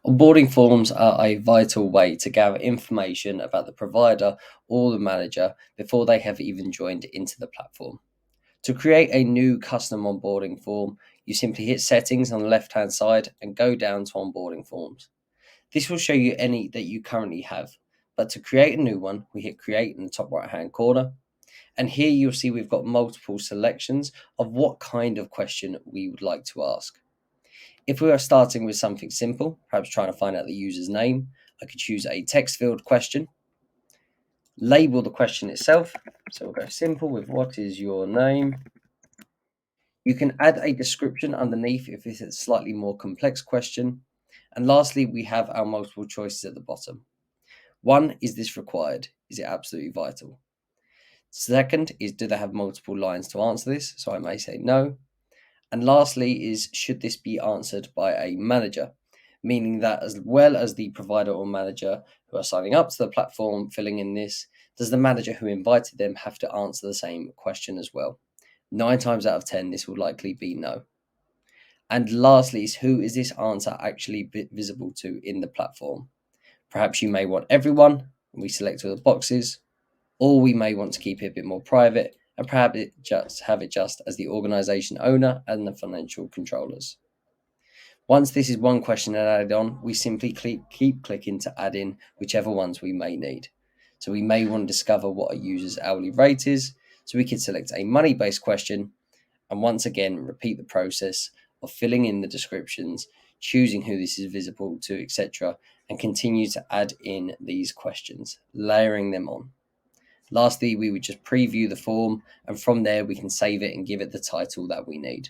Onboarding forms are a vital way to gather information about the provider or the manager before they have even joined into the platform. To create a new custom onboarding form, you simply hit Settings on the left hand side and go down to Onboarding Forms. This will show you any that you currently have, but to create a new one, we hit Create in the top right hand corner. And here you'll see we've got multiple selections of what kind of question we would like to ask. If we are starting with something simple, perhaps trying to find out the user's name, I could choose a text field question, label the question itself. So we'll go simple with what is your name. You can add a description underneath if it's a slightly more complex question. And lastly, we have our multiple choices at the bottom. One, is this required? Is it absolutely vital? Second is, do they have multiple lines to answer this? So I may say no. And lastly is, should this be answered by a manager? Meaning that as well as the provider or manager who are signing up to the platform filling in this, does the manager who invited them have to answer the same question as well? 9 times out of 10, this will likely be no. And lastly is, who is this answer actually visible to in the platform? Perhaps you may want everyone, we select all the boxes, or we may want to keep it a bit more private and perhaps have it just as the organization owner and the financial controllers. Once this is one question added on, we simply keep clicking to add in whichever ones we may need. So we may want to discover what a user's hourly rate is, so we can select a money-based question, and once again repeat the process of filling in the descriptions, choosing who this is visible to, etc., and continue to add in these questions, layering them on. Lastly, we would just preview the form, and from there we can save it and give it the title that we need.